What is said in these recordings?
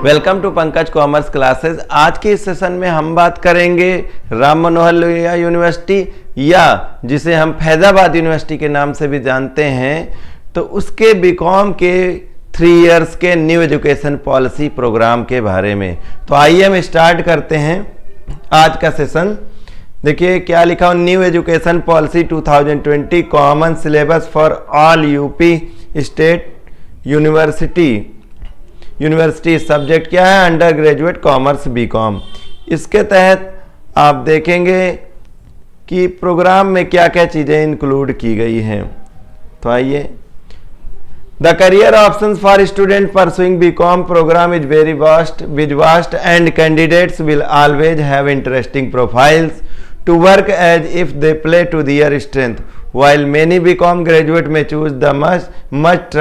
Welcome to Pankaj commerce classes. आज के इस सेशन में हम बात करेंगे राम मनोहर लोहिया यूनिवर्सिटी या जिसे हम फैजाबाद यूनिवर्सिटी के नाम से भी जानते हैं, तो उसके बीकॉम के 3 इयर्स के न्यू एजुकेशन पॉलिसी प्रोग्राम के बारे में। तो आइए हम स्टार्ट करते हैं आज का सेशन। देखिए क्या लिखा हो, new education policy 2020 common syllabus for all UP state university subject क्या है, अंडर ग्रेजुएट कॉमर्स बीकॉम। इसके तहत आप देखेंगे कि प्रोग्राम में क्या क्या चीज़ें इंक्लूड की गई हैं। तो आइए, the career options for student pursuing BCom programme is very vast and candidates will always have interesting profiles to work as if they play to their strength. While many BCom graduate may choose the much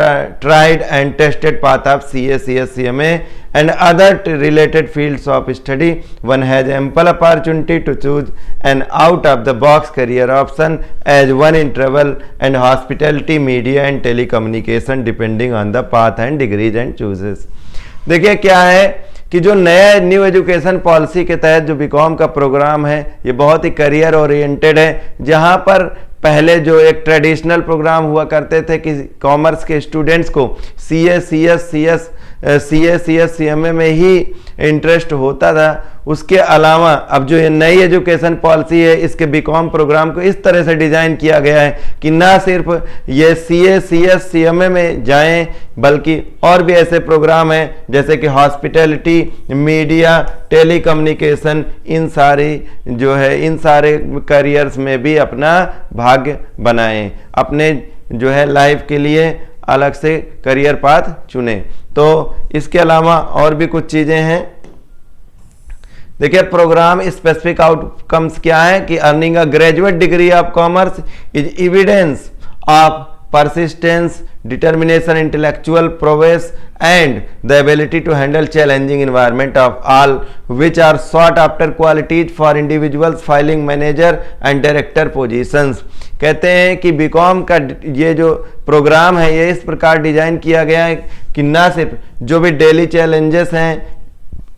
tried and tested path of CA, CS, CMA and other related fields of study, one has ample opportunity to choose an out-of-the-box career option as one in travel and hospitality, media and telecommunication depending on the path and degrees and choices. देखिए क्या है कि जो नया new education policy के तहत जो BCom का प्रोग्राम है ये बहुत ही करियर ओरिएंटेड है, जहां पर पहले जो एक ट्रेडिशनल प्रोग्राम हुआ करते थे कि कॉमर्स के स्टूडेंट्स को सीए, सीएस, सीएमए में ही इंटरेस्ट होता था। उसके अलावा अब जो ये नई एजुकेशन पॉलिसी है इसके बीकॉम प्रोग्राम को इस तरह से डिज़ाइन किया गया है कि ना सिर्फ ये सीए, सीएस, सीएमए में जाएं, बल्कि और भी ऐसे प्रोग्राम हैं जैसे कि हॉस्पिटैलिटी, मीडिया, टेलीकम्युनिकेशन, इन सारे करियर्स में भी अपना भाग्य बनाएं, अपने जो है लाइफ के लिए अलग से करियर पाथ चुने। तो इसके अलावा और भी कुछ चीज़ें हैं। देखिए प्रोग्राम स्पेसिफिक आउटकम्स क्या है कि earning a graduate degree of commerce is evidence of persistence, determination, intellectual prowess and the ability to handle challenging environment of all which are sought after qualities for individuals filing manager and director positions। कहते हैं कि BCom का ये जो programme है ये इस प्रकार डिजाइन किया गया है कि ना सिर्फ जो भी डेली चैलेंजेस हैं,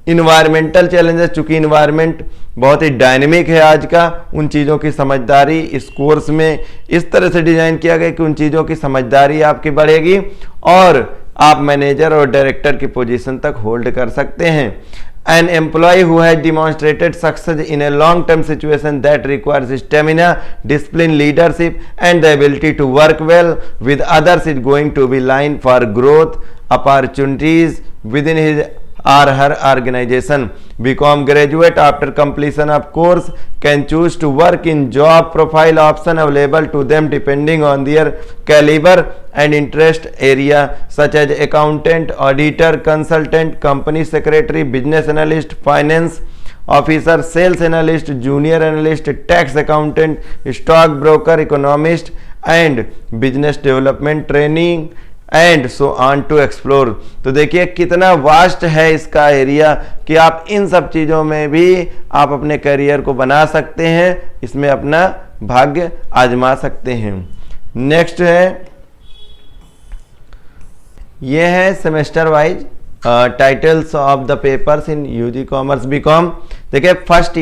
इन्वायरमेंटल चैलेंजेस, चूंकि इन्वायरमेंट बहुत ही डायनेमिक है आज का, उन चीज़ों की समझदारी इस कोर्स में इस तरह से डिज़ाइन किया गया कि उन चीज़ों की समझदारी आपकी बढ़ेगी और आप मैनेजर और डायरेक्टर की पोजीशन तक होल्ड कर सकते हैं। An employee who has demonstrated success in a long-term situation that requires stamina, discipline, leadership, and the ability to work well with others is going to be line for growth opportunities within his or her organization. BCom graduate after completion of course can choose to work in job profile option available to them depending on their caliber and interest area such as accountant, auditor, consultant, company secretary, business analyst, finance officer, sales analyst, junior analyst, tax accountant, stock broker, economist and business development training and so on to explore. तो देखिए कितना vast है इसका area कि आप इन सब चीज़ों में भी आप अपने करियर को बना सकते हैं, इसमें अपना भाग्य आजमा सकते हैं। नेक्स्ट है, ये है semester wise titles of the papers in UG commerce BCom. देखिए फर्स्ट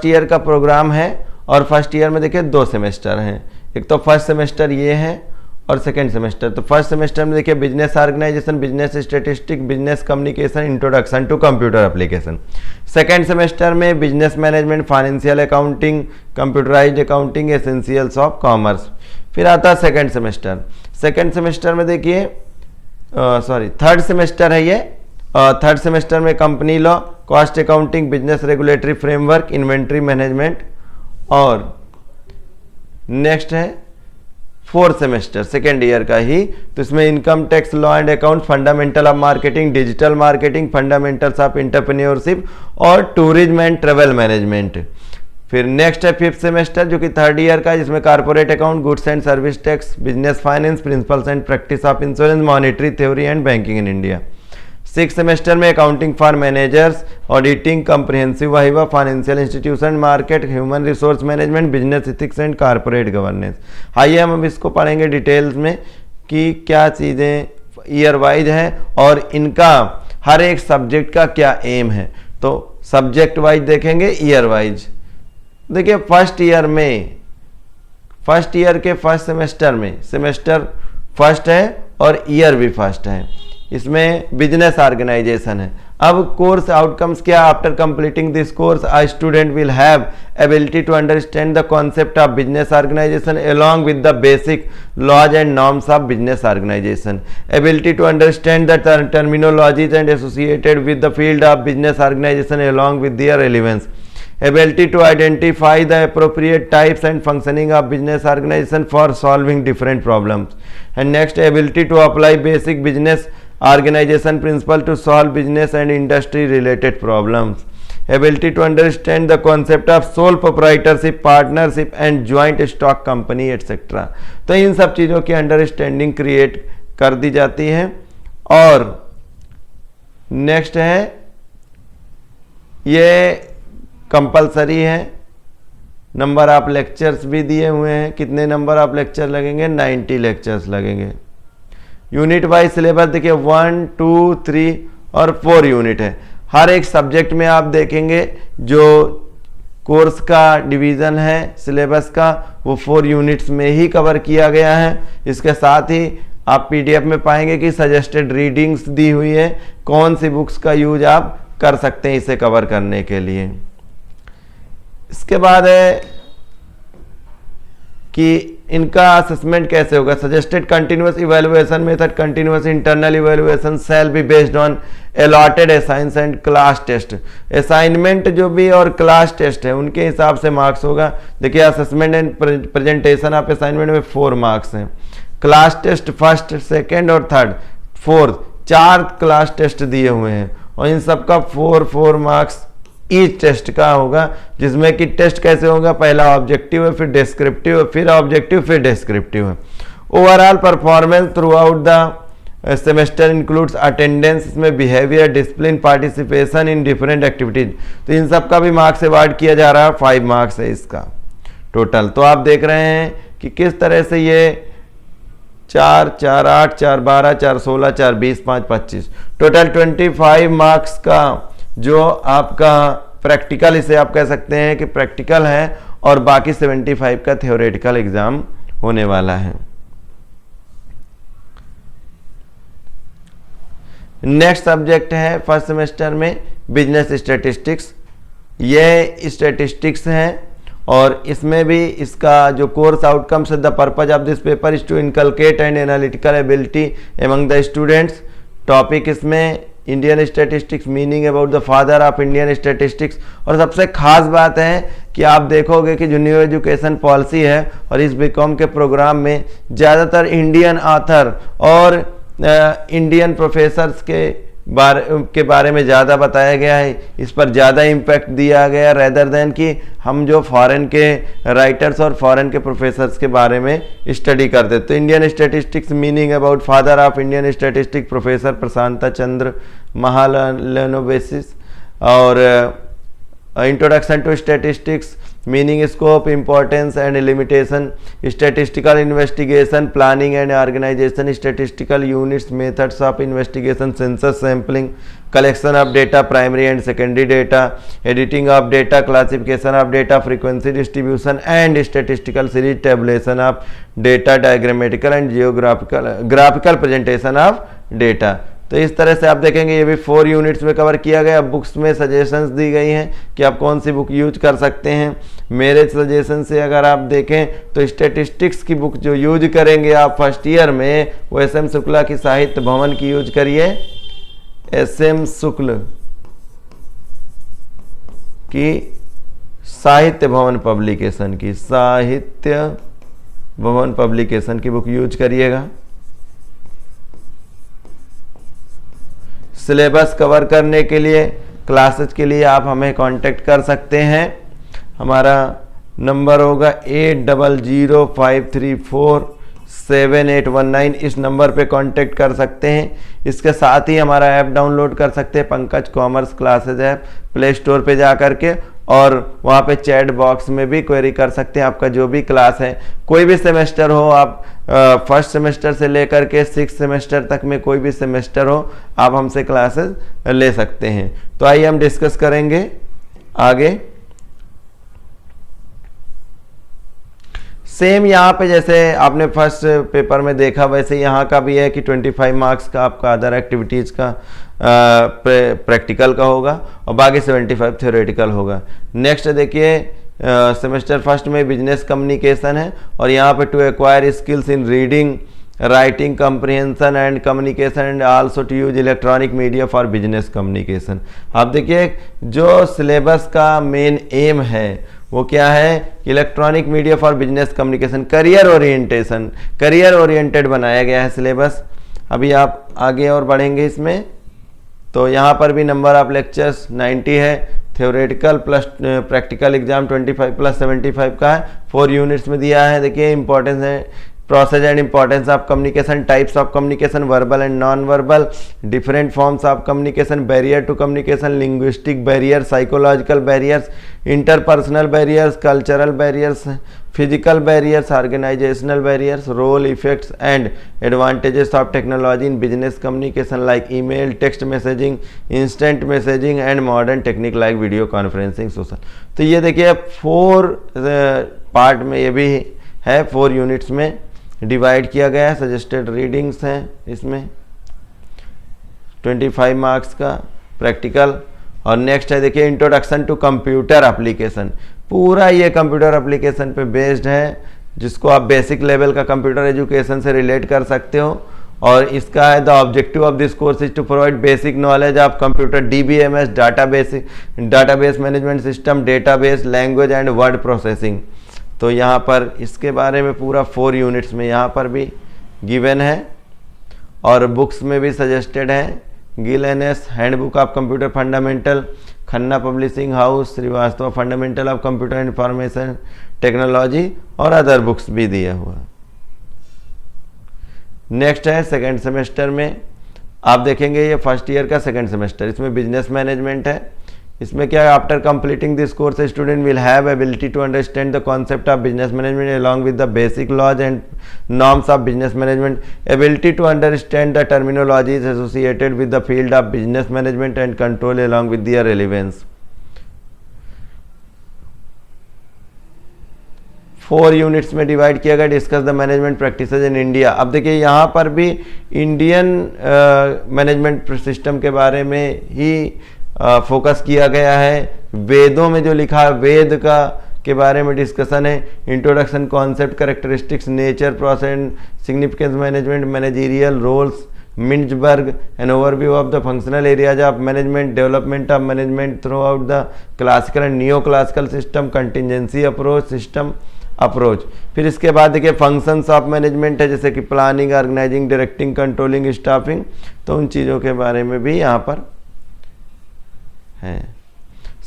ईयर का प्रोग्राम है और फर्स्ट ईयर में देखिए 2 सेमेस्टर हैं। एक तो फर्स्ट सेमेस्टर ये है और सेकेंड सेमेस्टर। तो फर्स्ट सेमेस्टर में देखिए business organisation, business statistics, business communication, introduction to computer application. Second semester में business management, financial accounting, computerised accounting, essentials of commerce. फिर आता है सेकेंड सेमेस्टर में देखिए थर्ड सेमेस्टर है ये। थर्ड सेमेस्टर में company law, cost accounting, business regulatory framework, inventory management. और नेक्स्ट है फोर्थ सेमेस्टर सेकेंड ईयर का ही, तो इसमें income tax, law and account, fundamental of marketing, digital marketing, fundamentals of entrepreneurship और tourism and travel management. फिर next है fifth semester जो कि थर्ड ईयर का, जिसमें corporate account, goods and service tax, business finance, principles and practice of insurance, monetary theory and banking in India. Six semester में accounting for managers, auditing, comprehensive वाहिवा, financial institution, market, human resource management, business ethics and corporate governance. आइए हम अब इसको पढ़ेंगे details में कि क्या चीज़ें ईयर वाइज हैं और इनका हर एक सब्जेक्ट का क्या एम है। तो सब्जेक्ट वाइज देखेंगे, ईयर वाइज। देखिए फर्स्ट ईयर के फर्स्ट सेमेस्टर में सेमेस्टर फर्स्ट है और ईयर भी फर्स्ट है, इसमें बिजनेस ऑर्गेनाइजेशन है। अब कोर्स आउटकम्स क्या, after completing this course a student will have ability to understand the concept of business organisation along with the basic laws and norms of business organization, ability to understand the terminologies and associated with the field of business organization along with their relevance, ability to identify the appropriate types and functioning of business organization for solving different problems, and next ability to apply basic business organization principle to solve business and industry related problems, ability to understand the concept of sole proprietorship, partnership and joint stock company etc। तो इन सब चीज़ों की understanding create कर दी जाती है। और next है, ये कंपलसरी है, नंबर ऑफ लेक्चर्स भी दिए हुए हैं, कितने नंबर ऑफ लेक्चर लगेंगे, 90 लेक्चर्स लगेंगे। यूनिट वाइज सिलेबस देखिए 1, 2, 3 और 4 यूनिट है। हर एक सब्जेक्ट में आप देखेंगे जो कोर्स का डिवीज़न है सिलेबस का, वो 4 यूनिट्स में ही कवर किया गया है। इसके साथ ही आप पीडीएफ में पाएंगे कि सजेस्टेड रीडिंग्स दी हुई है, कौन सी बुक्स का यूज आप कर सकते हैं इसे कवर करने के लिए। इसके बाद है कि इनका असेसमेंट कैसे होगा। Suggested continuous evaluation method, continuous internal evaluation shall be based on allotted assignments and class test. Assignment जो भी और क्लास टेस्ट है उनके हिसाब से मार्क्स होगा। देखिए assessment and presentation of assignment में 4 मार्क्स हैं, क्लास टेस्ट फर्स्ट, सेकेंड और थर्ड, फोर्थ, 4 क्लास टेस्ट दिए हुए हैं और इन सब का 4 मार्क्स ईच टेस्ट का होगा, जिसमें कि टेस्ट कैसे होगा, पहला ऑब्जेक्टिव है, फिर डिस्क्रिप्टिव है, फिर ऑब्जेक्टिव, फिर डिस्क्रिप्टिव है। Overall performance through the semester includes attendance, इसमें behaviour, discipline, participation in different activities. तो इन सब का भी मार्क्स अवार्ड किया जा रहा है, 5 मार्क्स है इसका टोटल। तो आप देख रहे हैं कि किस तरह से ये 4, 4, 8, 4, 12, 4, 16, 4, 20, 5, 25 टोटल 25 मार्क्स का जो आपका प्रैक्टिकल, इसे आप कह सकते हैं कि प्रैक्टिकल है, और बाकी 75 का थ्योरेटिकल एग्जाम होने वाला है। नेक्स्ट सब्जेक्ट है फर्स्ट सेमेस्टर में बिजनेस स्टैटिस्टिक्स। ये स्टैटिस्टिक्स है और इसमें भी इसका जो कोर्स आउटकम्स है, the purpose of this paper is to inculcate and analytical ability among the students. Topic इसमें Indian statistics, meaning about the father of Indian statistics. और सबसे खास बात है कि आप देखोगे कि जो न्यू एजुकेशन पॉलिसी है और इस बीकॉम के प्रोग्राम में ज़्यादातर इंडियन ऑथर और इंडियन प्रोफेसर्स के बारे में ज़्यादा बताया गया है, इस पर ज़्यादा इम्पैक्ट दिया गया रेदर देन कि हम जो फॉरेन के राइटर्स और फॉरेन के प्रोफेसर्स के बारे में स्टडी करते। तो Indian statistics, meaning about father of Indian statistics professor Prasanta Chandra Mahalanobis, और introduction to statistics, meaning, scope, importance and limitation, statistical investigation, planning and organisation, statistical units, methods of investigation, census sampling, collection of data, primary and secondary data, editing of data, classification of data, frequency distribution and statistical series, tabulation of data, diagrammatical and graphical presentation of data. तो इस तरह से आप देखेंगे ये भी 4 units में cover किया गया। बुक्स में सजेशंस दी गई हैं कि आप कौन सी बुक यूज कर सकते हैं। मेरे सजेशन से अगर आप देखें तो स्टैटिस्टिक्स की बुक जो यूज करेंगे आप फर्स्ट ईयर में, वो SM शुक्ला की साहित्य भवन की यूज करिए। SM शुक्ल की साहित्य भवन पब्लिकेशन की, साहित्य भवन पब्लिकेशन की बुक यूज करिएगा। सिलेबस कवर करने के लिए, क्लासेस के लिए आप हमें कांटेक्ट कर सकते हैं। हमारा नंबर होगा 8005347819। इस नंबर पे कांटेक्ट कर सकते हैं। इसके साथ ही हमारा ऐप डाउनलोड कर सकते हैं, Pankaj commerce classes app, play store पे जा करके, और वहाँ पे चैट बॉक्स में भी क्वेरी कर सकते हैं। आपका जो भी क्लास है, कोई भी सेमेस्टर हो, आप फर्स्ट सेमेस्टर से लेकर के 6th सेमेस्टर तक में कोई भी सेमेस्टर हो, आप हमसे क्लासेस ले सकते हैं। तो आइए हम डिस्कस करेंगे आगे। सेम यहाँ पे जैसे आपने फर्स्ट पेपर में देखा, वैसे यहाँ का भी है कि 25 मार्क्स का आपका अदर एक्टिविटीज़ का प्रैक्टिकल का होगा और बाकी 75 थ्योरेटिकल होगा। नेक्स्ट देखिए सेमेस्टर फर्स्ट में बिजनेस कम्युनिकेशन है और यहाँ पे to acquire skills in reading, writing, comprehension and communication and also to use electronic media for business communication. आप देखिए जो सिलेबस का मेन एम है वो क्या है, electronic media for business communication, career orientation, career oriented बनाया गया है सिलेबस। अभी आप आगे और बढ़ेंगे इसमें, तो यहाँ पर भी नंबर ऑफ लेक्चर्स 90 है, theoretical plus practical exam 25 plus 75 का है, 4 यूनिट्स में दिया है। देखिए इंपॉर्टेंस है, process and importance of communication, types of communication, verbal and non verbal, different forms of communication, barrier to communication, linguistic barrier, psychological barriers, interpersonal barriers, cultural barriers, physical barriers, organisational barriers, role, effects and advantages of technology in business communication like email, text messaging, instant messaging and modern technique like video conferencing, social. तो ये देखिए 4 part में ये भी है, 4 units में divide किया गया है। सजेस्टेड रीडिंग्स हैं इसमें 25 मार्क्स का प्रैक्टिकल। और नेक्स्ट है देखिए इंट्रोडक्शन टू कंप्यूटर एप्लीकेशन, पूरा ये कंप्यूटर एप्लीकेशन पे बेस्ड है, जिसको आप बेसिक लेवल का कंप्यूटर एजुकेशन से रिलेट कर सकते हो। और इसका है the objective of this course is to provide basic knowledge of computer, DBMS, database management system, database, language and word processing. तो यहाँ पर इसके बारे में पूरा 4 यूनिट्स में यहाँ पर भी गिवन है और बुक्स में भी सजेस्टेड है। Gill NS handbook of computer fundamental, Khanna publishing house, Srivastava fundamental of computer information technology और अदर बुक्स भी दिया हुआ। नेक्स्ट है सेकेंड सेमेस्टर में, आप देखेंगे ये फर्स्ट ईयर का सेकेंड सेमेस्टर, इसमें बिजनेस मैनेजमेंट है। इसमें क्या है, after completing this course student will have ability to understand the concept of business management along with the basic laws and norms of business management, ability to understand the terminologies associated with the field of business management and control along with their relevance. 4 units में divide किया गया। Discuss the management practices in India. अब देखिए यहाँ पर भी Indian management system के बारे में ही फोकस किया गया है। वेदों में जो लिखा है वेद का के बारे में डिस्कशन है। Introduction, concept, characteristics, nature, process and significance management, managerial roles, Mintzberg, an overview of the functional areas of management, development of management through the classical and neo classical system, contingency approach, system approach. फिर इसके बाद देखिए functions of management है, जैसे कि planning, organising, directing, controlling, staffing. तो उन चीज़ों के बारे में भी यहाँ पर है।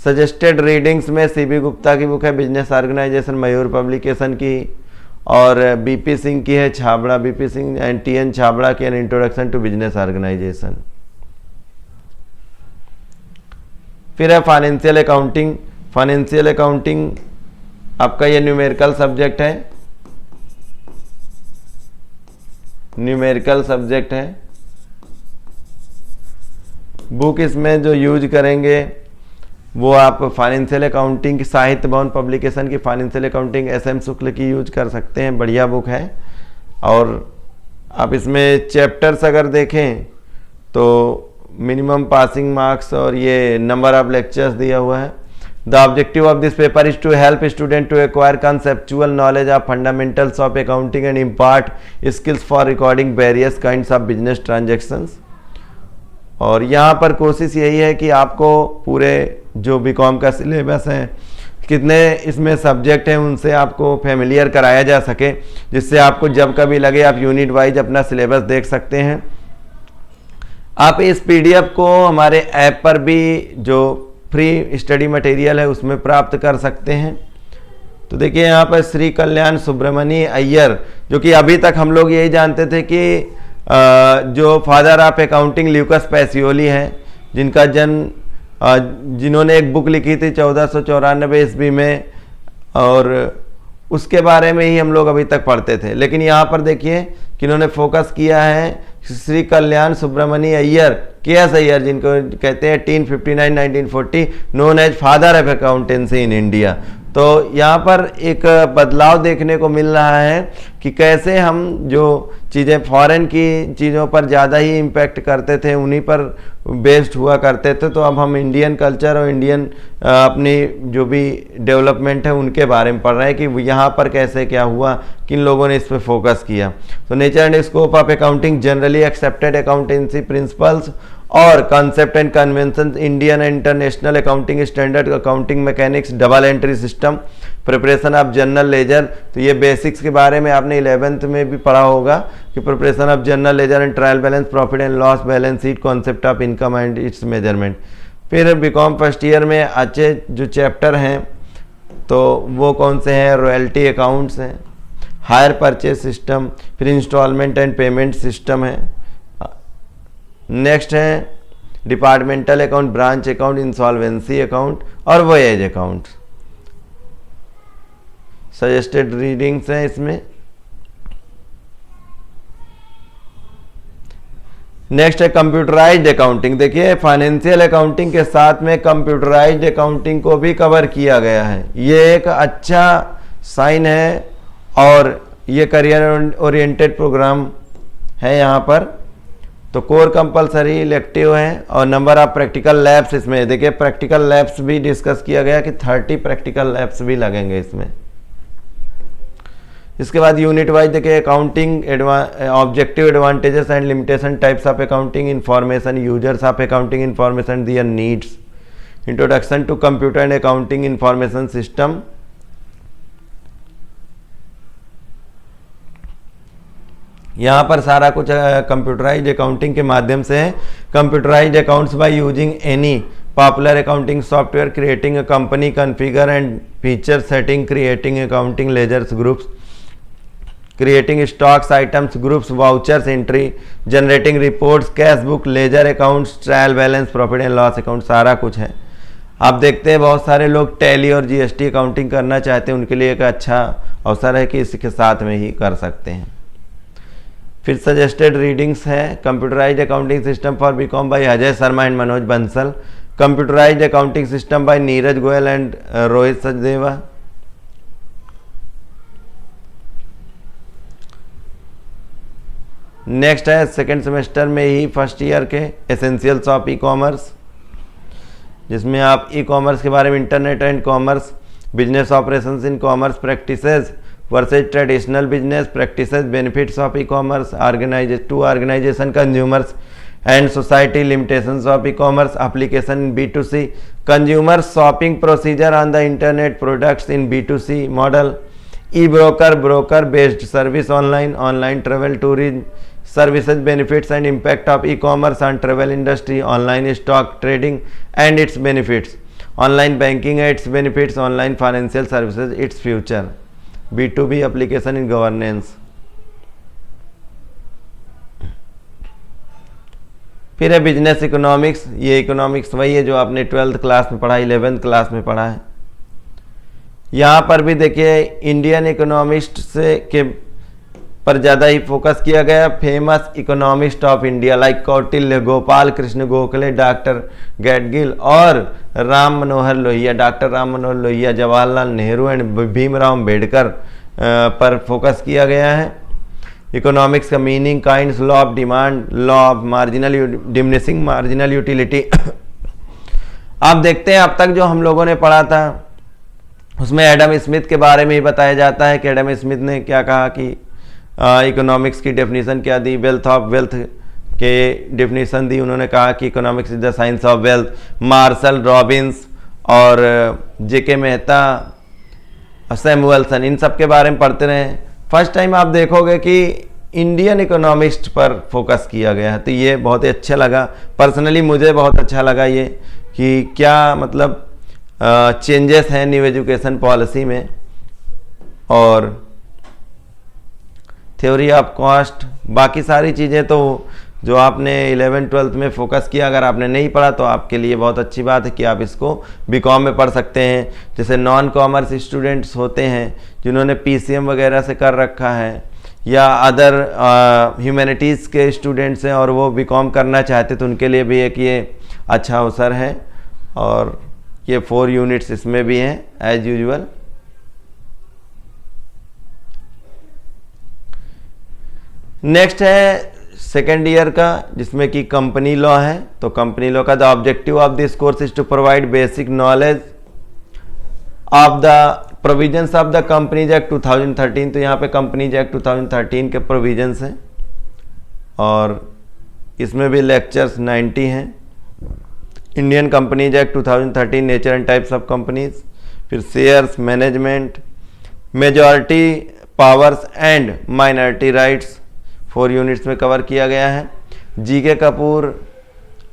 सजेस्टेड रीडिंग्स में CB गुप्ता की बुक है बिजनेस ऑर्गेनाइजेशन, मयूर पब्लिकेशन की, और BP सिंह की है Chhabra, BP Singh and TN Chhabra की an introduction to business organisation. फिर है फाइनेंशियल अकाउंटिंग। फाइनेंशियल अकाउंटिंग आपका ये न्यूमेरिकल सब्जेक्ट है, न्यूमेरिकल सब्जेक्ट है। बुक इसमें जो यूज करेंगे वो आप फाइनेंशियल अकाउंटिंग की साहित्य भवन पब्लिकेशन की फाइनेंशियल अकाउंटिंग SM शुक्ल की यूज कर सकते हैं, बढ़िया बुक है। और आप इसमें चैप्टर्स अगर देखें तो मिनिमम पासिंग मार्क्स और ये नंबर ऑफ लेक्चर्स दिया हुआ है। The objective of this paper is to help student to acquire conceptual knowledge of fundamentals of accounting and impart skills for recording various kinds of business transactions. और यहाँ पर कोशिश यही है कि आपको पूरे जो BCom का सिलेबस है, कितने इसमें सब्जेक्ट हैं, उनसे आपको फेमिलियर कराया जा सके, जिससे आपको जब कभी लगे आप यूनिट वाइज अपना सिलेबस देख सकते हैं। आप इस PDF को हमारे ऐप पर भी जो फ्री स्टडी मटेरियल है उसमें प्राप्त कर सकते हैं। तो देखिए यहाँ पर श्री कल्याण सुब्रमण्य अय्यर, जो कि अभी तक हम लोग यही जानते थे कि जो father of accounting Lucas Pacioli हैं, जिनका जन्म जिन्होंने एक बुक लिखी थी 1494 ईस्वी में, और उसके बारे में ही हम लोग अभी तक पढ़ते थे। लेकिन यहाँ पर देखिए कि इन्होंने फोकस किया है श्री कल्याण सुब्रमण्य अय्यर, के.एस. अय्यर, जिनको कहते हैं 1859-1940 known as father of accountancy in India. तो यहाँ पर एक बदलाव देखने को मिल रहा है कि कैसे हम जो चीज़ें फॉरेन की चीज़ों पर ज़्यादा ही इम्पैक्ट करते थे, उन्हीं पर बेस्ड हुआ करते थे, तो अब हम इंडियन कल्चर और इंडियन अपनी जो भी डेवलपमेंट है उनके बारे में पढ़ रहे हैं कि यहाँ पर कैसे क्या हुआ, किन लोगों ने इस पर फोकस किया। तो nature and scope of accounting, generally accepted accountancy principles और concept and convention, Indian and international accounting standard, accounting mechanics, double entry system, preparation of general ledger. तो ये बेसिक्स के बारे में आपने 11th में भी पढ़ा होगा कि preparation of general ledger and trial balance, profit and loss, balance sheet, concept of income and it's measurement. फिर बीकॉम फर्स्ट ईयर में अच्छे जो चैप्टर हैं तो वो कौन से हैं? रॉयल्टी अकाउंट्स हैं, हायर परचेज सिस्टम, फिर इंस्टॉलमेंट एंड पेमेंट सिस्टम है। नेक्स्ट है departmental account, branch account, insolvency account और वोएज अकाउंट। सजेस्टेड रीडिंग्स हैं इसमें। नेक्स्ट है कंप्यूटराइज्ड अकाउंटिंग। देखिए फाइनेंशियल अकाउंटिंग के साथ में कंप्यूटराइज्ड अकाउंटिंग को भी कवर किया गया है। ये एक अच्छा साइन है और ये करियर ओरिएंटेड प्रोग्राम है यहाँ पर। तो कोर कंपलसरी इलेक्टिव है और नंबर ऑफ प्रैक्टिकल लैब्स इसमें, देखिए प्रैक्टिकल लैब्स भी डिस्कस किया गया कि 30 प्रैक्टिकल लैब्स भी लगेंगे इसमें। इसके बाद यूनिट वाइज देखिए accounting, objective, advantages and limitation, types of accounting information, users of accounting information, their needs, introduction to computer and accounting information system. यहाँ पर सारा कुछ कंप्यूटराइज्ड अकाउंटिंग के माध्यम से है। Computerised accounts by using any popular accounting software, creating a company, configure and feature setting, creating accounting ledgers groups, creating stocks items groups, vouchers entry, generating reports, cash book, ledger accounts, trial balance, profit and loss account, सारा कुछ है। आप देखते हैं बहुत सारे लोग tally और जीएसटी अकाउंटिंग करना चाहते हैं, उनके लिए एक अच्छा अवसर है कि इसके साथ में ही कर सकते हैं। फिर सजेस्टेड रीडिंग्स है computerised accounting system for BCom by Ajay Sharma and Manoj Bansal, computerised accounting system by Neeraj Goyal and Rohit Sachdeva. Next है सेकेंड सेमेस्टर में ही फर्स्ट ईयर के एसेंशियल्स ऑफ ई कॉमर्स, जिसमें आप ई कॉमर्स के बारे में, internet and commerce, business operations in commerce practices versus traditional business practices, benefits of e commerce, organisation consumers and society, limitations of e commerce, application B2C, consumer shopping procedure on the internet, products in B2C model, e broker, broker based service online, online travel tourism services, benefits and impact of e commerce on travel industry, online stock trading and it's benefits, online banking it's benefits, online financial services its future, B2B application in governance. फिर है business economics. ये economics वही है जो आपने 12th class में पढ़ा, 11th class में पढ़ा है। यहाँ पर भी देखिए इंडियन इकोनॉमिस्ट से के पर ज़्यादा ही फोकस किया गया। Famous economist of India like Kautilya, Gopal Krishna Gokhale, doctor Gadgil और राम मनोहर लोहिया, डॉक्टर राम मनोहर लोहिया, जवाहरलाल नेहरू एंड भीमराव अम्बेडकर पर फोकस किया गया है। इकोनॉमिक्स का meaning, kinds, law of demand, law of marginal diminishing marginal utility. आप देखते हैं अब तक जो हम लोगों ने पढ़ा था उसमें एडम स्मिथ के बारे में ही बताया जाता है कि एडम स्मिथ ने क्या कहा कि इकोनॉमिक्स की डेफिनेशन क्या दी, वेल्थ ऑफ वेल्थ के डेफिनेशन दी। उन्होंने कहा कि economics is the science of wealth. Marshall Robbins और जेके मेहता, सैमुअलसन, इन सब के बारे में पढ़ते रहे। फर्स्ट टाइम आप देखोगे कि इंडियन इकोनॉमिस्ट पर फोकस किया गया है, तो ये बहुत ही अच्छा लगा। पर्सनली मुझे बहुत अच्छा लगा ये कि क्या मतलब चेंजेस हैं न्यू एजुकेशन पॉलिसी में। और थ्योरी ऑफ कॉस्ट, बाकी सारी चीज़ें तो जो आपने 11th-12th में फोकस किया, अगर आपने नहीं पढ़ा तो आपके लिए बहुत अच्छी बात है कि आप इसको बीकॉम में पढ़ सकते हैं। जैसे नॉन कॉमर्स स्टूडेंट्स होते हैं जिन्होंने पीसीएम वगैरह से कर रखा है, या अदर ह्यूमैनिटीज़ के स्टूडेंट्स हैं और वो बीकॉम करना चाहते तो उनके लिए भी एक ये अच्छा अवसर है। और ये 4 यूनिट्स इसमें भी हैं एज यूजुअल। नेक्स्ट है सेकेंड ईयर का, जिसमें कि कंपनी लॉ है। तो कंपनी लॉ का the objective of this course is to provide basic knowledge of the provisions of the companies act 2013। तो यहाँ पे कंपनीज एक्ट 2013 के प्रोविजंस हैं और इसमें भी लेक्चर्स 90 हैं। Indian companies act 2013, nature and types of companies, फिर shares management, majority powers and minority rights 4 units में कवर किया गया है। जीके कपूर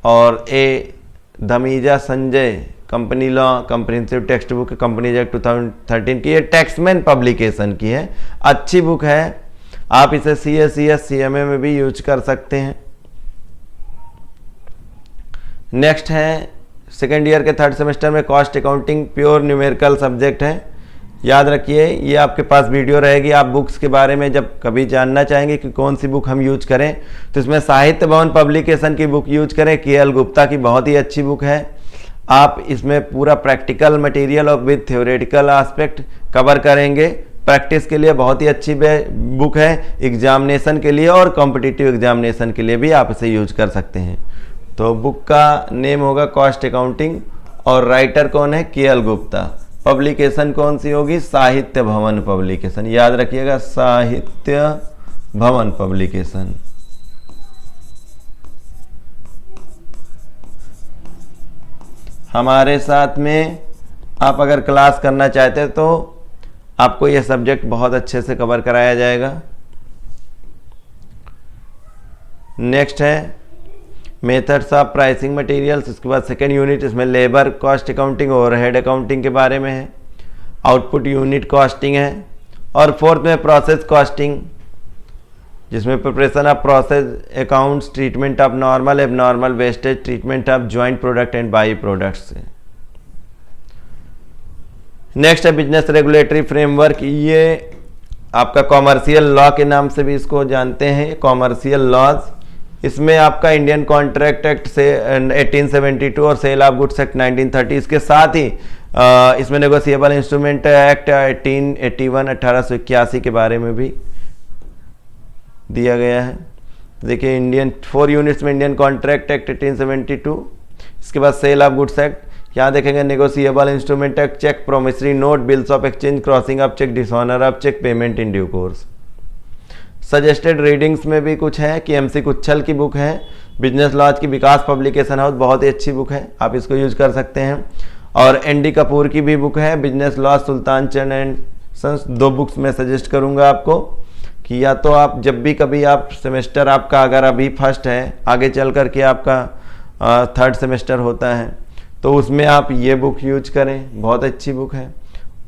और A Dhamija Sanjay company law comprehensive text book companies act 2013 की, ये टैक्समैन पब्लिकेशन की है, अच्छी बुक है। आप इसे CS CMA में भी यूज कर सकते हैं। नेक्स्ट है सेकेंड ईयर के 3rd सेमेस्टर में cost accounting pure numerical subject है। याद रखिए ये आपके पास वीडियो रहेगी। आप बुक्स के बारे में जब कभी जानना चाहेंगे कि कौन सी बुक हम यूज करें तो इसमें साहित्य भवन पब्लिकेशन की बुक यूज करें। KL गुप्ता की बहुत ही अच्छी बुक है। आप इसमें पूरा प्रैक्टिकल मटेरियल और विद थ्योरेटिकल एस्पेक्ट कवर करेंगे। प्रैक्टिस के लिए बहुत ही अच्छी बुक है, एग्जामिनेशन के लिए और कॉम्पिटिटिव एग्जामिनेशन के लिए भी आप इसे यूज कर सकते हैं। तो बुक का नेम होगा कॉस्ट अकाउंटिंग और राइटर कौन है? KL गुप्ता। पब्लिकेशन कौन सी होगी? साहित्य भवन पब्लिकेशन। याद रखिएगा साहित्य भवन पब्लिकेशन। हमारे साथ में आप अगर क्लास करना चाहते हैं तो आपको यह सब्जेक्ट बहुत अच्छे से कवर कराया जाएगा। नेक्स्ट है मेथड्स ऑफ प्राइसिंग मटेरियल्स। इसके बाद सेकेंड यूनिट इसमें labour cost accounting overhead accounting के बारे में है। आउटपुट यूनिट कॉस्टिंग है। और फोर्थ में प्रोसेस कॉस्टिंग, जिसमें preparation of process accounts, treatment of normal abnormal wastage, treatment of joint product and by products है। नेक्स्ट है बिजनेस रेगुलेटरी फ्रेमवर्क। ये आपका कॉमर्शियल लॉ के नाम से भी इसको जानते हैं, कॉमर्शियल लॉज। इसमें आपका इंडियन कॉन्ट्रैक्ट एक्ट से 1872 और सेल ऑफ गुड्स एक्ट 1930, इसके साथ ही इसमें नेगोशिएबल इंस्ट्रूमेंट एक्ट 1881 1881 के बारे में भी दिया गया है। देखिए इंडियन 4 यूनिट्स में इंडियन कॉन्ट्रैक्ट एक्ट 1872, इसके बाद सेल ऑफ गुड्स एक्ट, यहाँ देखेंगे negotiable instrument act, cheque, promissory note, bills of exchange, crossing of cheque, dishonour of cheque, payment in due course. Suggested readings में भी कुछ है कि MC कुच्छल की बुक है, बिजनेस लॉज की, विकास पब्लिकेशन हाउस, बहुत ही अच्छी बुक है, आप इसको यूज कर सकते हैं। और ND कपूर की भी बुक है, business laws, Sultan Chand and sons. 2 books मैं सजेस्ट करूंगा आपको कि या तो आप जब भी कभी आप सेमेस्टर आपका अगर अभी फर्स्ट है, आगे चल कर के आपका 3rd सेमेस्टर होता है तो उसमें आप ये बुक यूज करें, बहुत अच्छी बुक है।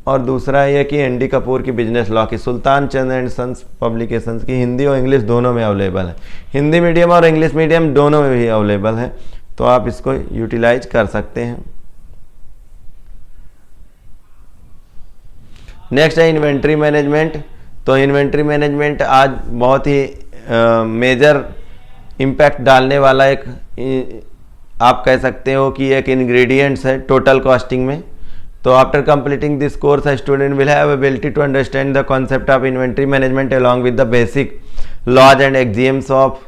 और दूसरा ये कि ND कपूर की बिजनेस लॉ की, सुल्तान चंद एंड सन्स पब्लिकेशंस की, हिंदी और इंग्लिश दोनों में अवेलेबल है, हिंदी मीडियम और इंग्लिश मीडियम दोनों में भी अवेलेबल है, तो आप इसको यूटिलाइज कर सकते हैं। नेक्स्ट है इन्वेंट्री मैनेजमेंट। तो इन्वेंट्री मैनेजमेंट आज बहुत ही मेजर इम्पैक्ट डालने वाला एक आप कह सकते हो कि एक इंग्रेडिएंट्स है टोटल कॉस्टिंग में। तो after completing this course student will have ability to understand the concept of inventory management along with the basic laws and axioms of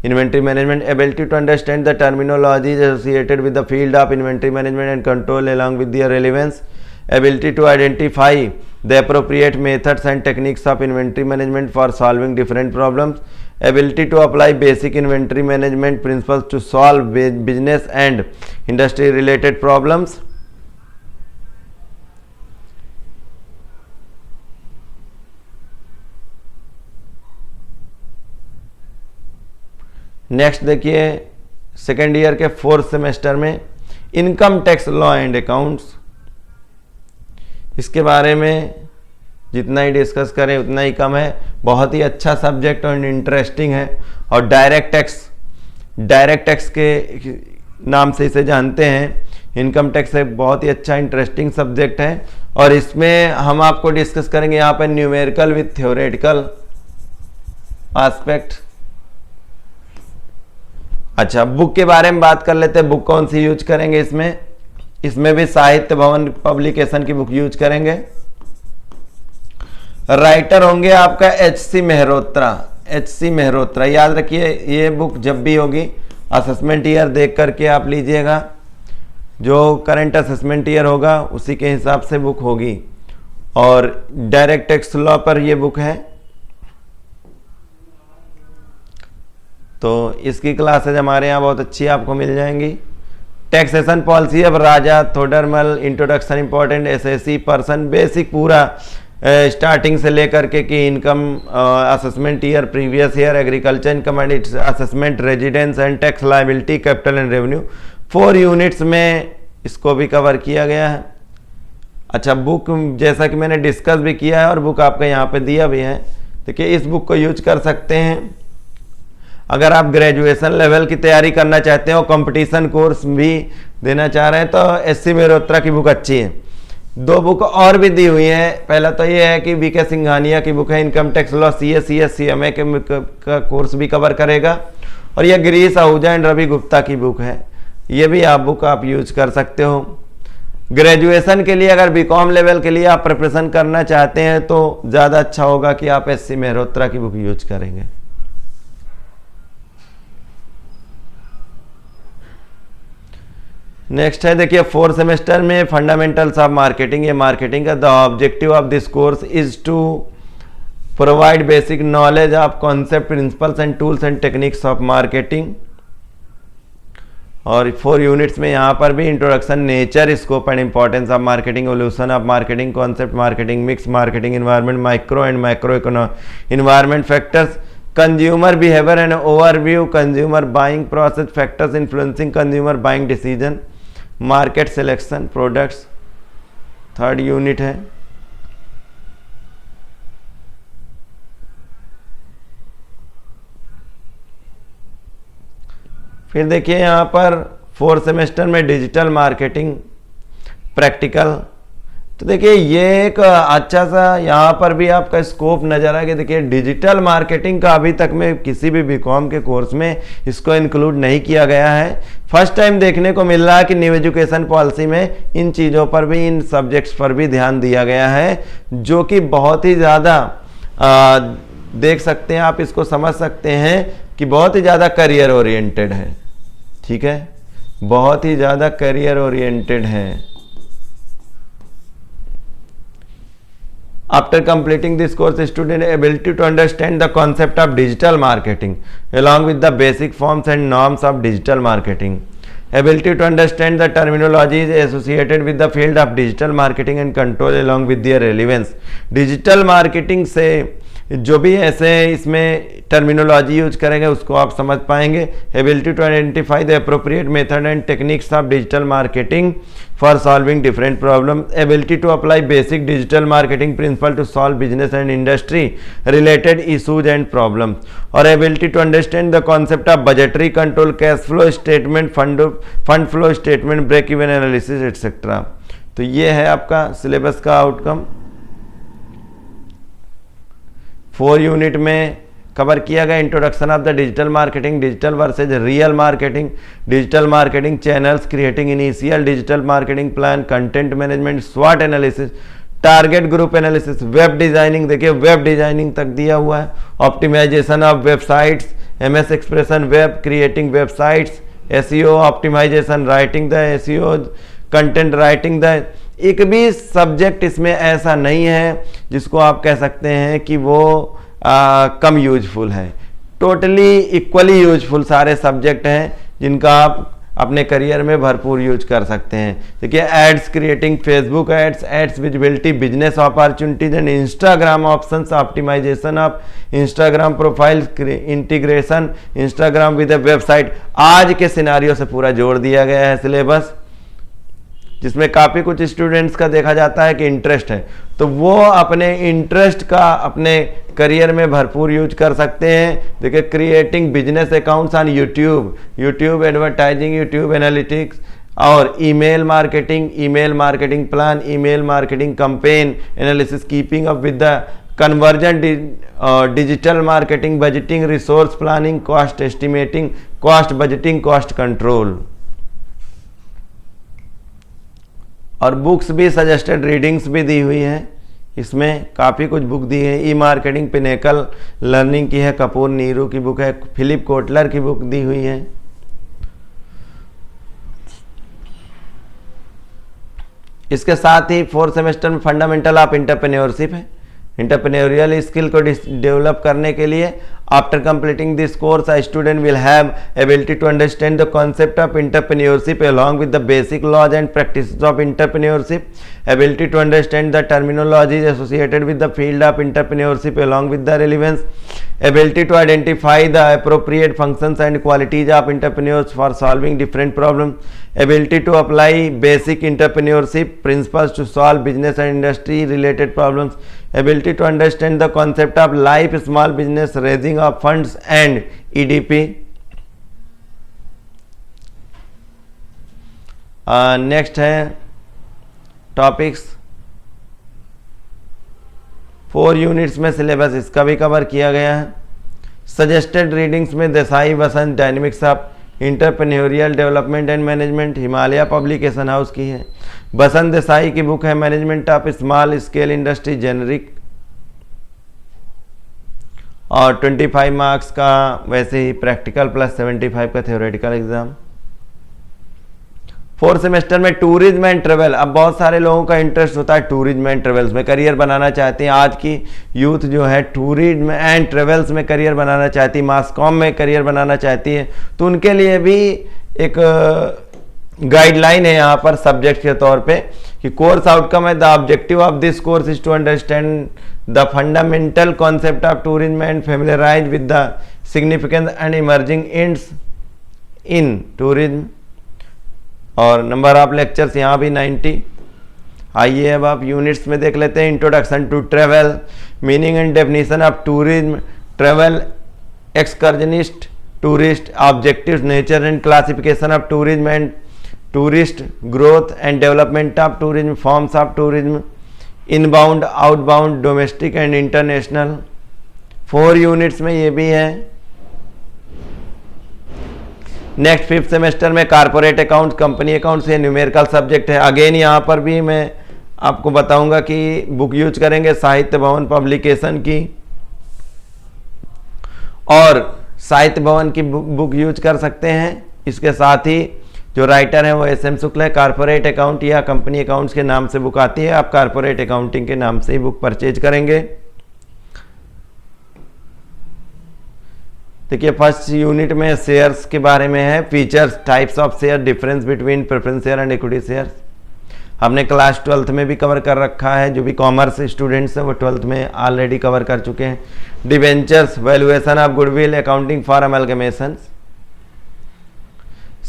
inventory management, ability to understand the terminology associated with the field of inventory management and control along with their relevance, ability to identify the appropriate methods and techniques of inventory management for solving different problems, ability to apply basic inventory management principles to solve business and industry related problems. Next देखिए second year के 4th semester में income tax law and accounts, इसके बारे में जितना ही discuss करें उतना ही कम है। बहुत ही अच्छा सब्जेक्ट और इंटरेस्टिंग है। और डायरेक्ट टैक्स डायरेक्ट टैक्स के नाम से इसे जानते हैं। इनकम टैक्स एक बहुत ही अच्छा इंटरेस्टिंग सब्जेक्ट है और इसमें हम आपको डिस्कस करेंगे यहाँ पर न्यूमेरिकल विथ थ्योरेटिकल एस्पेक्ट। अच्छा, बुक के बारे में बात कर लेते हैं। बुक कौन सी यूज करेंगे इसमें भी साहित्य भवन पब्लिकेशन की बुक यूज करेंगे। राइटर होंगे आपका एच.सी. मेहरोत्रा। याद रखिए, ये बुक जब भी होगी असेसमेंट ईयर देख करके आप लीजिएगा, जो करंट असेसमेंट ईयर होगा उसी के हिसाब से बुक होगी। और डायरेक्ट टैक्स लॉ पर ये बुक है, तो इसकी क्लासेज हमारे यहाँ बहुत अच्छी आपको मिल जाएंगी। Taxation policy of Raja Todarmal, introduction important, assessee person, basic पूरा स्टार्टिंग से लेकर के कि income assessment year, previous year, agriculture income and its assessment, residence and tax liability, capital and revenue, 4 units में इसको भी कवर किया गया है। अच्छा, बुक जैसा कि मैंने डिस्कस भी किया है और बुक आपका यहाँ पे दिया भी है। देखिए, इस बुक को यूज कर सकते हैं अगर आप ग्रेजुएशन लेवल की तैयारी करना चाहते हैं और कंपटीशन कोर्स भी देना चाह रहे हैं तो एच.सी. मेहरोत्रा की बुक अच्छी है। 2 बुक और भी दी हुई है। पहला तो ये है कि वी.के. सिंघानिया की बुक है, इनकम टैक्स लॉ, CA का कोर्स भी कवर करेगा। और यह गिरीश आहूजा एंड रवि गुप्ता की बुक है, ये भी बुक आप यूज कर सकते हो। ग्रेजुएशन के लिए अगर बीकॉम लेवल के लिए आप प्रिपरेशन करना चाहते हैं तो ज़्यादा अच्छा होगा कि आप एच.सी. मेहरोत्रा की बुक यूज करेंगे। नेक्स्ट है, देखिए 4 सेमेस्टर में फंडामेंटल्स ऑफ मार्केटिंग। ये मार्केटिंग का the objective of this course is to provide basic knowledge of concept, principles and tools and techniques of marketing. और 4 यूनिट्स में यहाँ पर भी introduction, nature, scope and importance of marketing, evolution of marketing, concept marketing, mix marketing, environment, micro and macro environment factors, consumer behaviour and overview, consumer buying process, factors influencing consumer buying decision, market selection, products, 3rd unit है। फिर देखिए यहाँ पर 4 semester में digital marketing practical. तो देखिए ये एक अच्छा सा यहाँ पर भी आपका स्कोप नजर आएगा। देखिए डिजिटल मार्केटिंग का अभी तक में किसी भी बीकॉम के कोर्स में इसको इंक्लूड नहीं किया गया है। फर्स्ट टाइम देखने को मिल रहा है कि न्यू एजुकेशन पॉलिसी में इन चीज़ों पर भी, इन सब्जेक्ट्स पर भी ध्यान दिया गया है, जो कि बहुत ही ज़्यादा देख सकते हैं आप, इसको समझ सकते हैं कि बहुत ही ज़्यादा करियर ओरिएंटेड है। ठीक है, बहुत ही ज़्यादा करियर ओरिएंटेड है। After completing this course, student ability to understand the concept of digital marketing along with the basic forms and norms of digital marketing. Ability to understand the terminologies associated with the field of digital marketing and control along with their relevance. Digital marketing से जो भी ऐसे इसमें terminology use करेंगे उसको आप समझ पाएंगे। Ability to identify the appropriate method and techniques of digital marketing for solving different problem. Ability to apply basic digital marketing principle to solve business and industry related issues and problem. और ability to understand the concept of budgetary control, cash flow statement, fund flow statement, break even analysis etcetera. तो ये है आपका syllabus का outcome. 4 unit में cover किया गया introduction of the digital marketing, digital versus real marketing, digital marketing channels, creating initial digital marketing plan, content management, स्वॉट analysis, target group analysis, web designing. देखिए वेब डिजाइनिंग तक दिया हुआ है। Optimisation of websites, MS expression web, creating websites, SEO optimisation, writing the SEO, content writing the. एक भी subject इसमें ऐसा नहीं है जिसको आप कह सकते हैं कि वो कम यूजफुल है। टोटली इक्वली यूजफुल सारे सब्जेक्ट हैं जिनका आप अपने करियर में भरपूर यूज कर सकते हैं। देखिए ads creating, Facebook ads, ads visibility, business opportunities and Instagram options, optimisation of Instagram profile, integration Instagram with a website. आज के सिनारियो से पूरा जोड़ दिया गया है सिलेबस, जिसमें काफ़ी कुछ स्टूडेंट्स का देखा जाता है कि इंटरेस्ट है, तो वो अपने इंटरेस्ट का अपने करियर में भरपूर यूज कर सकते हैं। देखिए, creating business accounts on YouTube advertising, YouTube analytics और email marketing plan, email marketing campaign analysis, keeping up with the conversion, digital marketing, budgeting, resource planning, cost estimating, cost budgeting, cost control. और books भी, suggested readings भी दी हुई है, इसमें काफ़ी कुछ बुक दी है। ई मार्केटिंग पिनेकल लर्निंग की है, कपूर नीरू की बुक है, फिलिप कोटलर की बुक दी हुई है। इसके साथ ही 4th सेमेस्टर में फंडामेंटल ऑफ एंटरप्रेन्योरशिप है। एंटरप्रेन्योरियल स्किल को डेवलप करने के लिए after completing this course a student will have ability to understand the concept of entrepreneurship along with the basic laws and practices of entrepreneurship, ability to understand the terminologies associated with the field of entrepreneurship along with the relevance, ability to identify the appropriate functions and qualities of entrepreneurs for solving different problems, ability to apply basic entrepreneurship principles to solve business and industry related problems, ability to understand the concept of life small business, raising of funds and EDP. Next है topics 4 units में syllabus इसका भी cover किया गया है। Suggested readings में Desai Basant, dynamics of entrepreneurial development and management, Himalaya publication house की है। बसंत देसाई की बुक है management of small scale industry generic, और 25 मार्क्स का वैसे ही प्रैक्टिकल प्लस 75 का थ्योरेटिकल एग्जाम। 4th सेमेस्टर में टूरिज्म एंड ट्रेवल। अब बहुत सारे लोगों का इंटरेस्ट होता है टूरिज्म एंड ट्रेवल्स में करियर बनाना चाहते हैं। आज की यूथ जो है टूरिज्म एंड ट्रेवल्स में करियर बनाना चाहती है, मास कॉम में करियर बनाना चाहती है, तो उनके लिए भी एक गाइडलाइन है यहाँ पर सब्जेक्ट के तौर पे कि कोर्स आउटकम है the objective of this course is to understand the fundamental concept of tourism and familiarise with the significance and emerging ends in tourism. और नंबर ऑफ लेक्चर्स यहाँ भी 90। आइए अब आप यूनिट्स में देख लेते हैं। Introduction to travel, meaning and definition of tourism, travel excursionist, tourist, objectives, nature and classification of tourism and tourist, growth and development of tourism, forms of tourism, inbound, outbound, domestic and international. 4 units में ये भी है। Next 5th semester में corporate account, company accounts, ये numerical subject है। Again यहाँ पर भी मैं आपको बताऊंगा कि बुक यूज करेंगे साहित्य भवन पब्लिकेशन की, और साहित्य भवन की बुक यूज कर सकते हैं। इसके साथ ही जो राइटर है वो SM शुक्ल है। कारपोरेट अकाउंट या कंपनी अकाउंट्स के नाम से बुक आती है, आप कारपोरेट अकाउंटिंग के नाम से ही बुक परचेज करेंगे। देखिए, फर्स्ट यूनिट में शेयर्स के बारे में है। Features, types of share, difference between preference share and equity shares हमने क्लास 12th में भी कवर कर रखा है। जो भी कॉमर्स स्टूडेंट्स हैं वो 12th में ऑलरेडी कवर कर चुके हैं। Debentures, valuation of goodwill, accounting for amalgamations.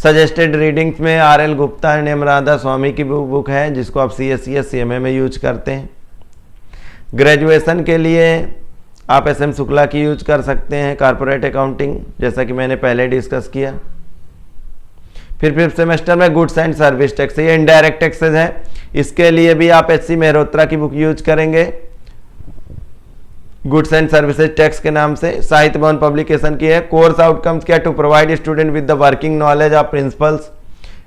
Suggested readings में RL Gupta and M Radha Swamy की बुक है, जिसको आप CSCS CMA में यूज करते हैं। ग्रेजुएशन के लिए आप SM शुक्ला की यूज कर सकते हैं, कारपोरेट अकाउंटिंग, जैसा कि मैंने पहले डिस्कस किया। फिर 5th सेमेस्टर में गुड्स एंड सर्विस टैक्स, ये इनडायरेक्ट टैक्सेस है, इसके लिए भी आप SC मेहरोत्रा की बुक यूज करेंगे, गुड्स एंड सर्विसेज टैक्स के नाम से। साहित्य भवन पब्लिकेशन की है। कोर्स आउटकम्स क्या, to provide student with the working knowledge of principles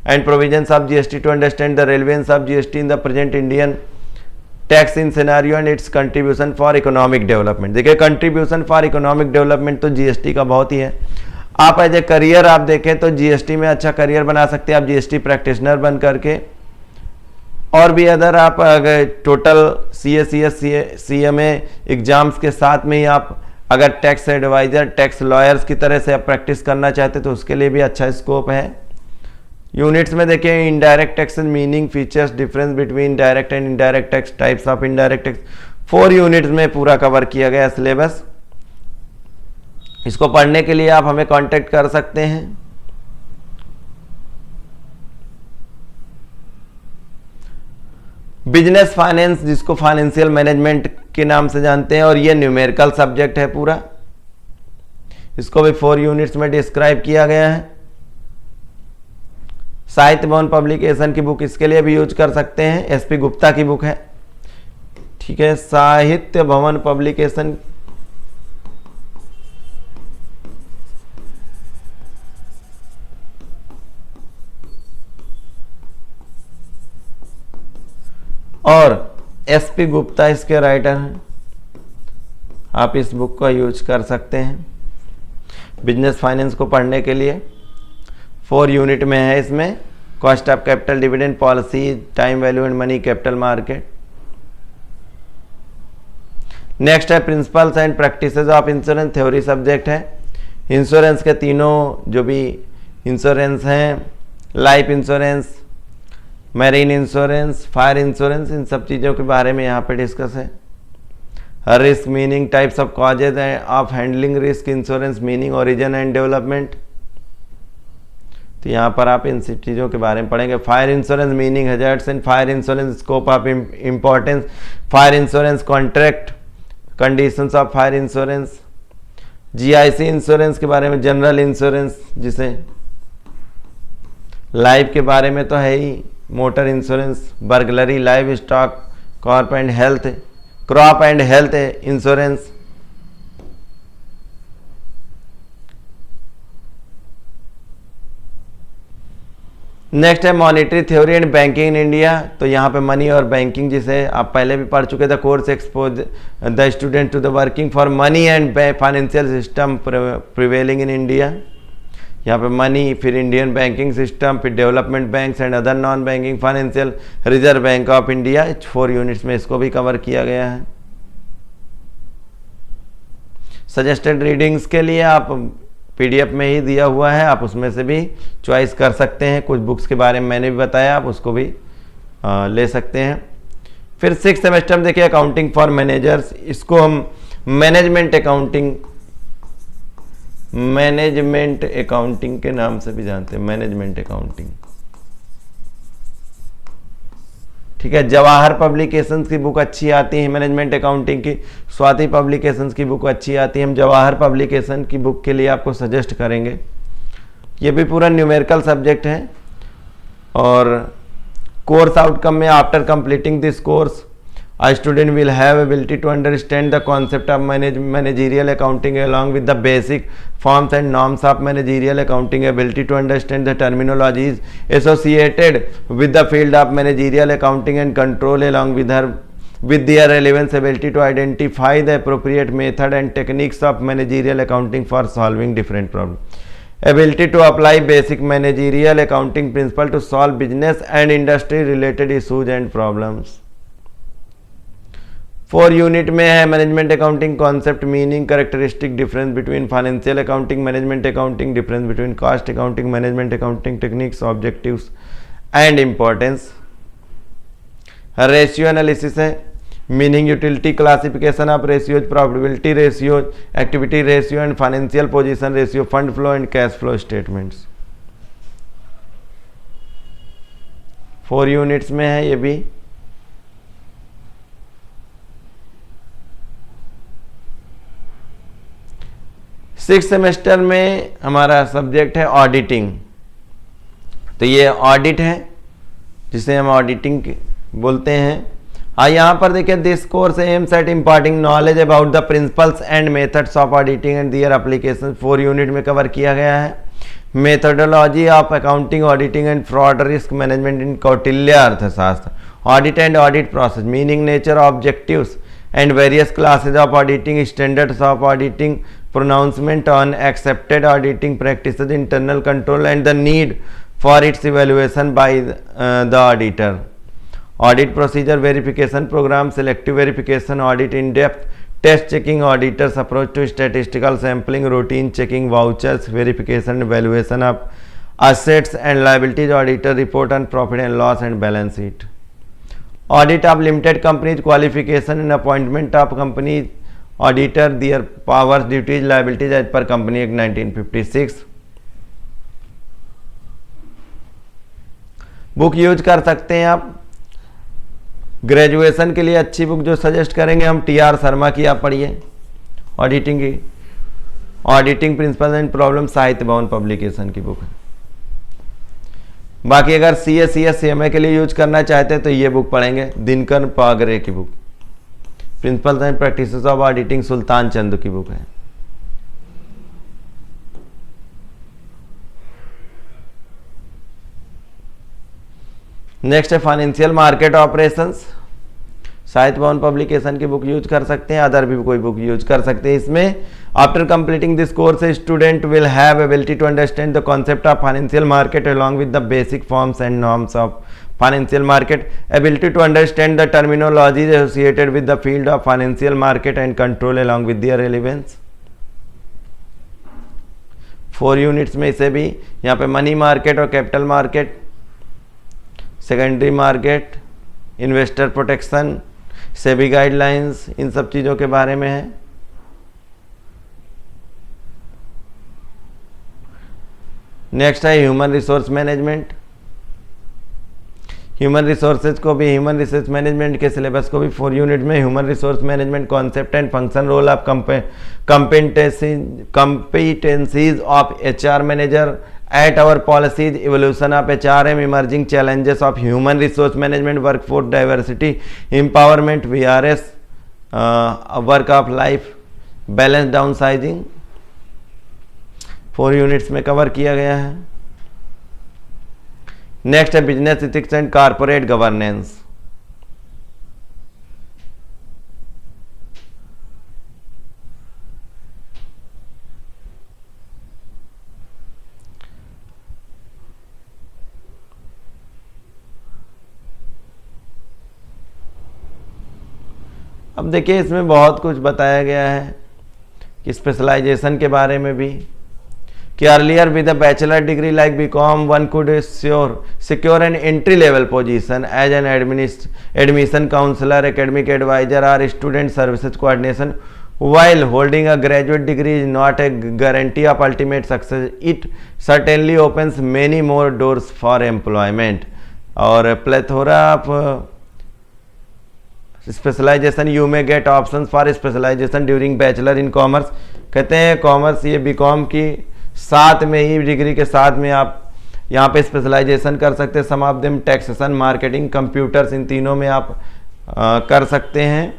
and provisions of GST to understand the relevance of GST in the present Indian tax in scenario and its contribution for economic development. देखिए, contribution for economic development तो GST का बहुत ही है। आप as a career आप देखें तो GST में अच्छा करियर बना सकते हैं आप GST प्रैक्टिशनर बन करके, और भी अदर आप अगर टोटल CSCS CMA एग्जाम्स के साथ में ही आप अगर टैक्स एडवाइजर, टैक्स लॉयर्स की तरह से आप प्रैक्टिस करना चाहते तो उसके लिए भी अच्छा स्कोप है। यूनिट्स में देखिए, indirect taxes, meaning, features, difference between direct and indirect tax, types of indirect tax. 4 units में पूरा कवर किया गया सिलेबस। इसको पढ़ने के लिए आप हमें कांटेक्ट कर सकते हैं। बिजनेस फाइनेंस जिसको फाइनेंशियल मैनेजमेंट के नाम से जानते हैं, और ये न्यूमेरिकल सब्जेक्ट है पूरा। इसको भी 4 यूनिट्स में डिस्क्राइब किया गया है। साहित्य भवन पब्लिकेशन की बुक इसके लिए भी यूज कर सकते हैं, एसपी गुप्ता की बुक है, ठीक है, साहित्य भवन पब्लिकेशन। और एसपी गुप्ता इसके राइटर हैं, आप इस बुक का यूज कर सकते हैं बिजनेस फाइनेंस को पढ़ने के लिए। 4 यूनिट में है इसमें, cost of capital, dividend policy, time value and money, capital market. Next है principles and practices of insurance, theory subject है। इंश्योरेंस के तीनों जो भी इंश्योरेंस हैं, life insurance, marine insurance, fire insurance, इन सब चीज़ों के बारे में यहाँ पे डिस्कस है। Risk meaning, types of causes of handling risk, insurance meaning, origin and development. तो यहाँ पर आप इन सब चीज़ों के बारे में पढ़ेंगे। Fire insurance meaning, hazards and fire insurance, scope of importance, fire insurance contract, conditions of fire insurance, GIC insurance के बारे में, जनरल इंश्योरेंस जिसे लाइफ के बारे में तो है ही, motor insurance, burglary, livestock, crop and health insurance. Next है monetary theory and banking in India. तो यहाँ पे मनी और बैंकिंग जिसे आप पहले भी पढ़ चुके थे, course expose the student to the working for money and financial system prevailing in India. यहाँ पे मनी, फिर इंडियन बैंकिंग सिस्टम, फिर development banks and other non banking financial, reserve bank of India. 4 units में इसको भी cover किया गया है। सजेस्टेड रीडिंग्स के लिए आप पीडीएफ में ही दिया हुआ है, आप उसमें से भी चॉइस कर सकते हैं। कुछ बुक्स के बारे में मैंने भी बताया, आप उसको भी ले सकते हैं। फिर 6th सेमेस्टर में देखिए अकाउंटिंग फॉर मैनेजर्स, इसको हम मैनेजमेंट अकाउंटिंग के नाम से भी जानते हैं, मैनेजमेंट अकाउंटिंग, ठीक है। जवाहर पब्लिकेशंस की बुक अच्छी आती है मैनेजमेंट अकाउंटिंग की, स्वाति पब्लिकेशंस की बुक अच्छी आती है। हम जवाहर पब्लिकेशन की बुक के लिए आपको सजेस्ट करेंगे। ये भी पूरा न्यूमेरिकल सब्जेक्ट है। और कोर्स आउटकम में after completing this course a student will have ability to understand the concept of managerial accounting along with the basic forms and norms of managerial accounting, ability to understand the terminologies associated with the field of managerial accounting and control along with their relevance, ability to identify the appropriate method and techniques of managerial accounting for solving different problems, ability to apply basic managerial accounting principle to solve business and industry related issues and problems। 4 unit में है management accounting, concept, meaning, characteristic, difference between financial accounting, management accounting, difference between cost accounting, management accounting, techniques, objectives and importance. Ratio analysis है, meaning, utility, classification of ratios, profitability ratios, activity ratio and financial position ratio, fund flow and cash flow statements. 4 units में है ये भी। Six semester में हमारा subject है auditing. तो ये ऑडिट है जिसे हम ऑडिटिंग बोलते हैं। यहाँ पर देखिए, this course aims at imparting knowledge about the principles and methods of auditing and their application. 4 unit में कवर किया गया है। Methodology of accounting, auditing and fraud risk management in Kautilya Arthashastra, audit and audit process, meaning, nature, objectives and various classes of auditing, standards of auditing, pronouncement on accepted auditing practices, internal control and the need for its evaluation by the auditor, audit procedure, verification program, selective verification, audit, in-depth test checking, auditor's approach to statistical sampling, routine checking, vouchers, verification, evaluation of assets and liabilities, auditor report on profit and loss and balance sheet, audit of limited companies, qualification and appointment of companies auditor, their powers, duties, liabilities as per Company Act 1956। Book use कर सकते हैं आप। Graduation के लिए अच्छी book जो suggest करेंगे हम, टी.आर. शर्मा की आप पढ़िए, ऑडिटिंग की, ऑडिटिंग प्रिंसिपल एंड प्रॉब्लम, साहित्य भवन पब्लिकेशन की बुक है। बाकी अगर CA CS CMA के लिए यूज करना चाहते हैं तो ये बुक पढ़ेंगे, दिनकर पागरे की book, principles and practices of auditing, Sultan Chand की बुक है। नेक्स्ट है फाइनेंशियल मार्केट ऑपरेशंस, साहित्य भवन पब्लिकेशन की बुक यूज कर सकते हैं, अदर भी कोई बुक यूज कर सकते हैं। इसमें after completing this course student will have ability to understand the concept of financial market along with the basic forms and norms of financial market, ability to understand the terminology associated with the field of financial market and control along with their relevance। 4 units में इसे भी यहाँ पे money market और capital market, secondary market, investor protection, SEBI guidelines, इन सब चीज़ों के बारे में है। नेक्स्ट है human resource management, human resources को भी, ह्यूमन रिसोर्स मैनेजमेंट के सिलेबस को भी 4 यूनिट में human resource management concept and function, role of competencies of HR manager at our policies, evolution of HRM, emerging challenges of human resource management, workforce diversity, empowerment, VRS, work of life balance, down sizing, 4 units में cover किया गया है। Next है business ethics and corporate governance, अब देखिए इसमें बहुत कुछ बताया गया है कि स्पेशलाइजेशन के बारे में भी, कि earlier with a bachelor degree like BCom one could secure an entry level position as an admission counselor, academic adviser और student services coordination, while holding a graduate degree is not a guarantee of ultimate success, it certainly opens many more doors for employment। और plethora of specialisation, you may get option for specialisation during bachelor in commerce. कहते हैं commerce ये BCom की साथ में ही, degree के साथ में आप यहाँ पे स्पेशलाइजेशन कर सकते हैं। Some of them taxation, marketing, computers, इन तीनों में आप कर सकते हैं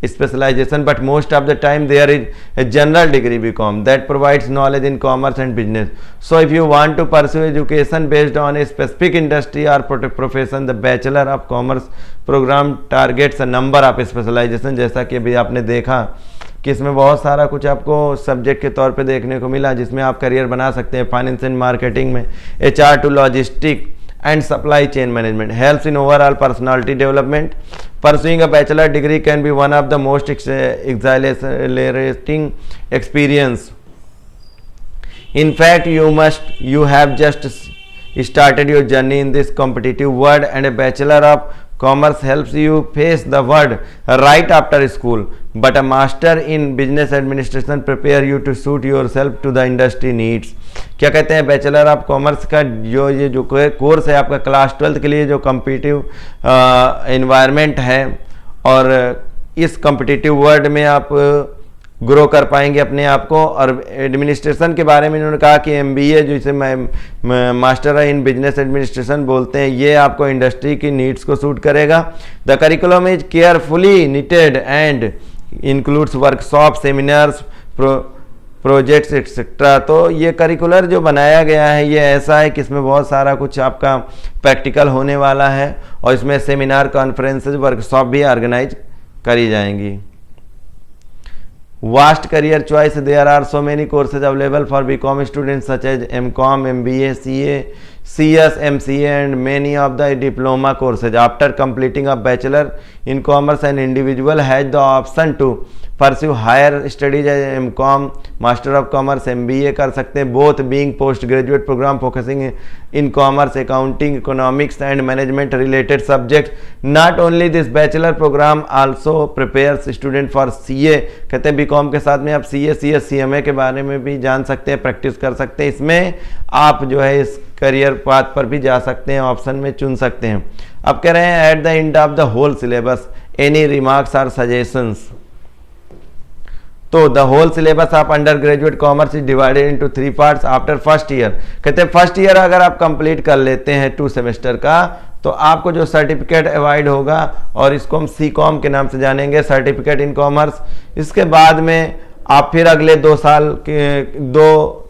specialization, but most of the time there is a general degree BCom that provides knowledge in commerce and business. So if you want to pursue education based on a specific industry और profession, the bachelor of commerce program targets a number of specialization. जैसा कि अभी आपने देखा कि इसमें बहुत सारा कुछ आपको सब्जेक्ट के तौर पे देखने को मिला जिसमें आप करियर बना सकते हैं। फाइनेंस एंड मार्केटिंग में HR to logistic and supply chain management, helps in overall personality development। Pursuing a bachelor degree can be one of the most exhilarating experience। In fact, you have just started your journey in this competitive world, and a bachelor of commerce helps you face the world right after school, but a master in business administration prepare you to suit yourself to the industry needs। क्या कहते हैं, bachelor of commerce का ये जो course है आपका class 12 के लिए, जो कम्पिटिटिव इन्वायरमेंट है, और इस कम्पिटिटिव वर्ल्ड में आप ग्रो कर पाएंगे अपने आप को। और एडमिनिस्ट्रेशन के बारे में इन्होंने कहा कि MBA जिसे मास्टर इन बिजनेस एडमिनिस्ट्रेशन बोलते हैं, ये आपको इंडस्ट्री की नीड्स को सूट करेगा। The curriculum is carefully knitted and includes workshop, seminars, projects etcetera. तो ये करिकुलर जो बनाया गया है ये ऐसा है कि इसमें बहुत सारा कुछ आपका प्रैक्टिकल होने वाला है, और इसमें सेमिनार, कॉन्फ्रेंसेज, वर्कशॉप भी ऑर्गेनाइज करी जाएंगी। Vast career choice, there are so many courses available for BCom students such as MCom, MBA, CA, CS, MCA and many of the diploma courses। After completing a bachelor in commerce, an individual has the option to pursue higher studies as MCom, Master of Commerce, MBA कर सकते हैं, both being postgraduate program focusing in commerce, accounting, economics and management related subjects। Not only this bachelor program also prepares student for CA। कहते हैं BCom के साथ में आप CA, CS, CMA के बारे में भी जान सकते हैं, प्रैक्टिस कर सकते हैं। इसमें आप जो है इस करियर पाथ पर भी जा सकते हैं, ऑप्शन में चुन सकते हैं। अब कह रहे हैं at the end of the whole syllabus any remarks or suggestions. तो the whole syllabus of undergraduate commerce is divided into 3 parts after first year. कहते हैं फर्स्ट ईयर अगर आप कंप्लीट कर लेते हैं 2 सेमेस्टर का, तो आपको जो सर्टिफिकेट अवॉइड होगा, और इसको हम सी.कॉम के नाम से जानेंगे, सर्टिफिकेट इन कॉमर्स। इसके बाद में आप फिर अगले 2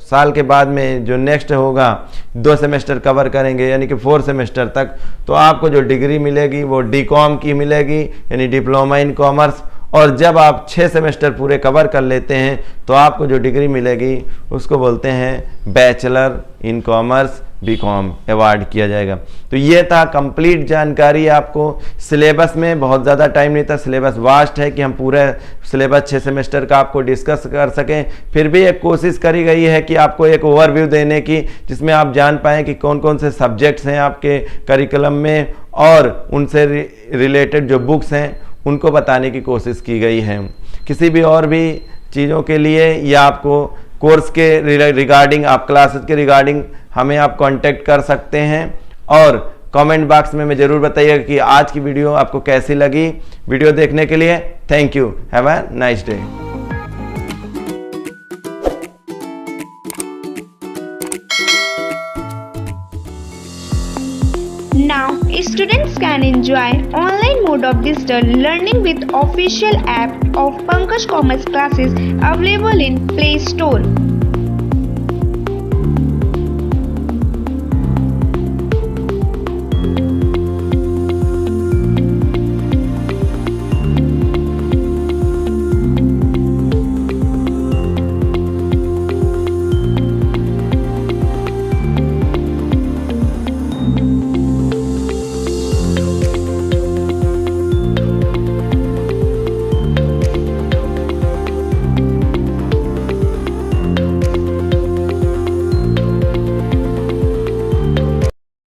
साल के बाद में जो नेक्स्ट होगा 2 सेमेस्टर कवर करेंगे, यानी कि 4 सेमेस्टर तक, तो आपको जो डिग्री मिलेगी वो डी.कॉम की मिलेगी, यानी डिप्लोमा इन कॉमर्स। और जब आप 6 सेमेस्टर पूरे कवर कर लेते हैं तो आपको जो डिग्री मिलेगी उसको बोलते हैं bachelor in commerce, BCom award किया जाएगा। तो ये था कंप्लीट जानकारी। आपको सिलेबस में बहुत ज़्यादा टाइम नहीं था, सिलेबस वास्ट है कि हम पूरे सिलेबस 6 सेमेस्टर का आपको डिस्कस कर सकें। फिर भी एक कोशिश करी गई है कि आपको एक ओवरव्यू देने की, जिसमें आप जान पाएँ कि कौन कौन से सब्जेक्ट्स हैं आपके करिकुलम में, और उनसे रिलेटेड जो बुक्स हैं उनको बताने की कोशिश की गई है। किसी भी और भी चीज़ों के लिए या आपको कोर्स के रिगार्डिंग, आप क्लासेस के रिगार्डिंग हमें आप कांटेक्ट कर सकते हैं। और कमेंट बॉक्स में ज़रूर बताइएगा कि आज की वीडियो आपको कैसी लगी। वीडियो देखने के लिए thank you. Have a nice day. Now, students can enjoy online mode of digital learning with official app of Pankaj Commerce Classes available in Play Store.